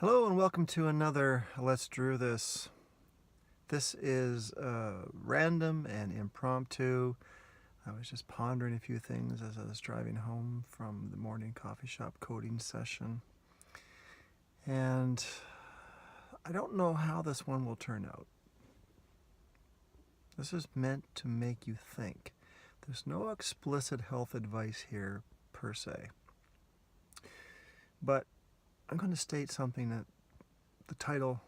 Hello and welcome to another Let's Drew This. This is random and impromptu. I was just pondering a few things as I was driving home from the morning coffee shop coding session. And I don't know how this one will turn out. This is meant to make you think. There's no explicit health advice here per se. But I'm going to state something that the title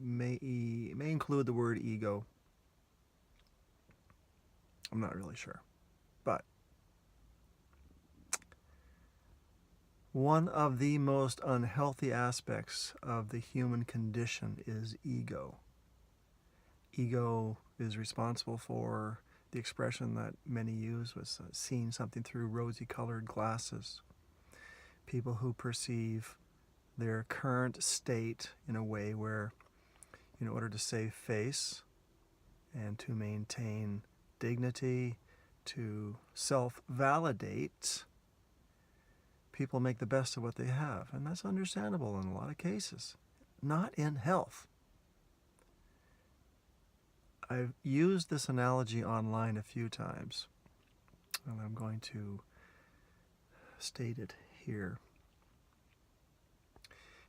may include the word ego. I'm not really sure. But one of the most unhealthy aspects of the human condition is ego. Ego is responsible for the expression that many use was seeing something through rosy-colored glasses. People who perceive their current state in a way where, in order to save face and to maintain dignity, to self-validate, people make the best of what they have. And that's understandable in a lot of cases. Not in health. I've used this analogy online a few times, and I'm going to state it here.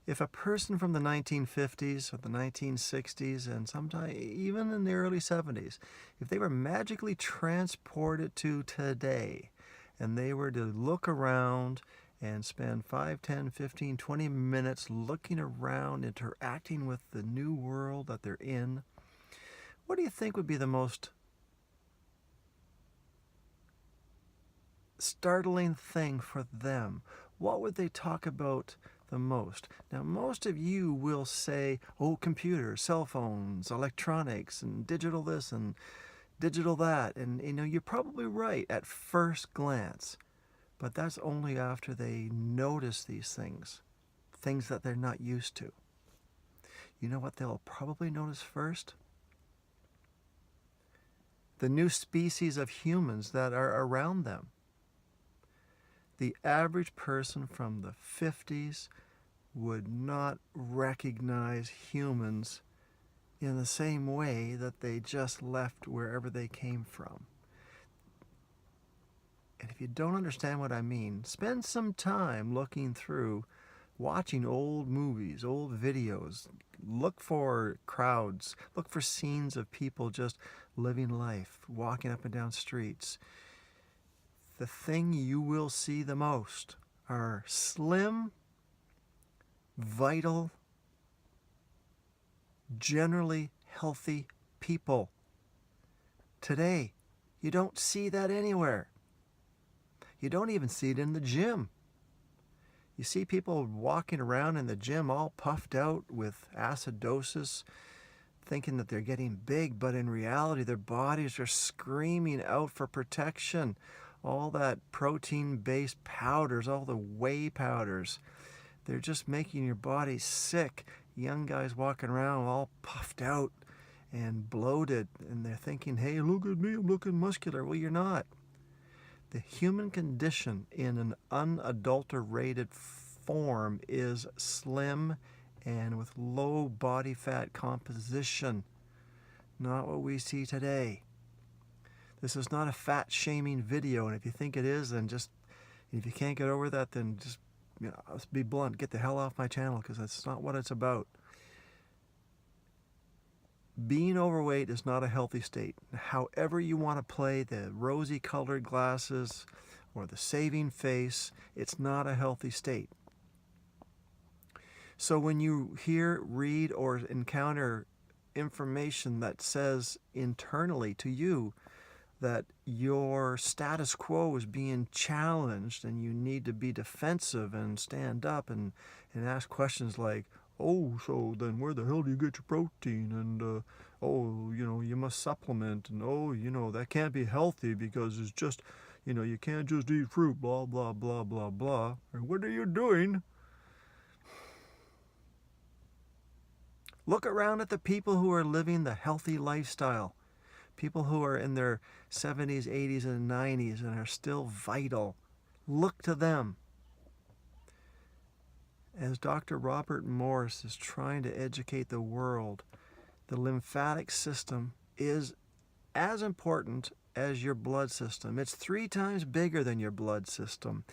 If a person from the 1950s or the 1960s and sometime even in the early 70s, if they were magically transported to today and they were to look around and spend 5, 10, 15, 20 minutes looking around, interacting with the new world that they're in, what do you think would be the most startling thing for them? What would they talk about the most? Now, most of you will say, oh, computers, cell phones, electronics, and digital this and digital that. And, you're probably right at first glance. But that's only after they notice these things that they're not used to. You know what they'll probably notice first? The new species of humans that are around them. The average person from the 50s would not recognize humans in the same way that they just left wherever they came from. And if you don't understand what I mean, spend some time looking through, watching old movies, old videos. Look for crowds. Look for scenes of people just living life, walking up and down streets. The thing you will see the most are slim, vital, generally healthy people. Today, you don't see that anywhere. You don't even see it in the gym. You see people walking around in the gym all puffed out with acidosis, thinking that they're getting big, but in reality their bodies are screaming out for protection. All that protein-based powders, all the whey powders, they're just making your body sick. Young guys walking around all puffed out and bloated, and they're thinking, hey, look at me, I'm looking muscular. Well, you're not. The human condition in an unadulterated form is slim and with low body fat composition. Not what we see today. This is not a fat shaming video, and if you think it is, then if you can't get over that, then just, let's be blunt, get the hell off my channel, because that's not what it's about. Being overweight is not a healthy state. However you want to play the rosy-colored glasses or the saving face, it's not a healthy state. So when you hear, read, or encounter information that says internally to you that your status quo is being challenged and you need to be defensive and stand up and ask questions like, oh, so then where the hell do you get your protein? And, you must supplement. And, that can't be healthy because it's just, you can't just eat fruit, blah, blah, blah, blah, blah. And what are you doing? Look around at the people who are living the healthy lifestyle. People who are in their 70s, 80s, and 90s and are still vital. Look to them. As Dr. Robert Morris is trying to educate the world, the lymphatic system is as important as your blood system. It's 3 times bigger than your blood system.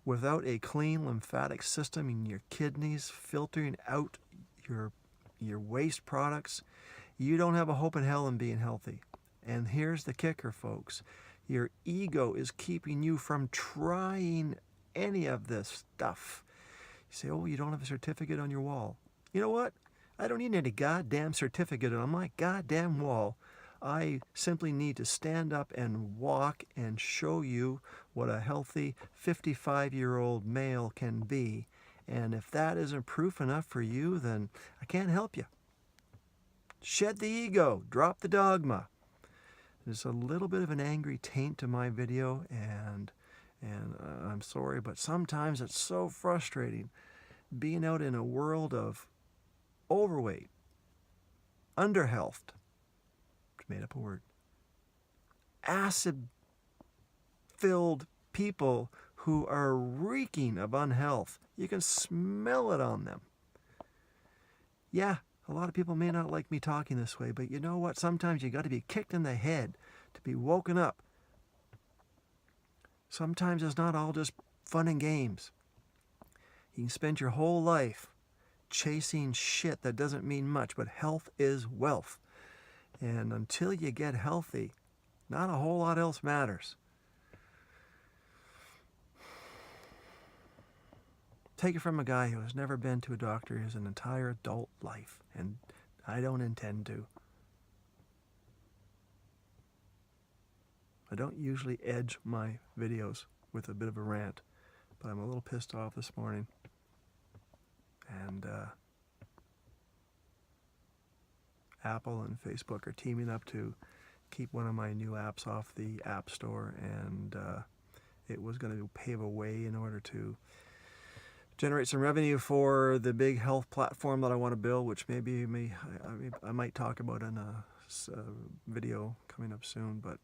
Without a clean lymphatic system in your kidneys filtering out your waste products, you don't have a hope in hell in being healthy. And here's the kicker, folks. Your ego is keeping you from trying any of this stuff. You say, oh, you don't have a certificate on your wall. You know what? I don't need any goddamn certificate on my goddamn wall. I simply need to stand up and walk and show you what a healthy 55-year-old male can be. And if that isn't proof enough for you, then I can't help you. Shed the ego. Drop the dogma. There's a little bit of an angry taint to my video, and I'm sorry, but sometimes it's so frustrating being out in a world of overweight, underhealthed, made up a word, acid-filled people who are reeking of unhealth. You can smell it on them. Yeah, a lot of people may not like me talking this way, but you know what? Sometimes you got to be kicked in the head to be woken up. Sometimes it's not all just fun and games. You can spend your whole life chasing shit that doesn't mean much, but health is wealth. And until you get healthy, not a whole lot else matters. Take it from a guy who has never been to a doctor his entire adult life, and I don't intend to. I don't usually edge my videos with a bit of a rant, but I'm a little pissed off this morning. And Apple and Facebook are teaming up to keep one of my new apps off the App Store, and it was going to pave a way in order to generate some revenue for the big health platform that I want to build, which maybe I might talk about in a video coming up soon. But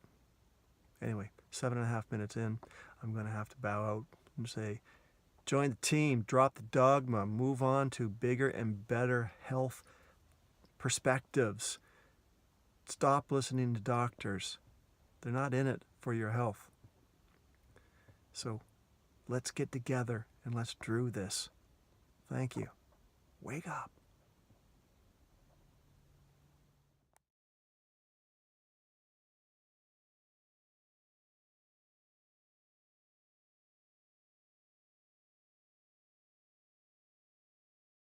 anyway, 7.5 minutes in, I'm going to have to bow out and say, join the team, drop the dogma, move on to bigger and better health perspectives. Stop listening to doctors. They're not in it for your health. So let's get together and let's do this. Thank you. Wake up.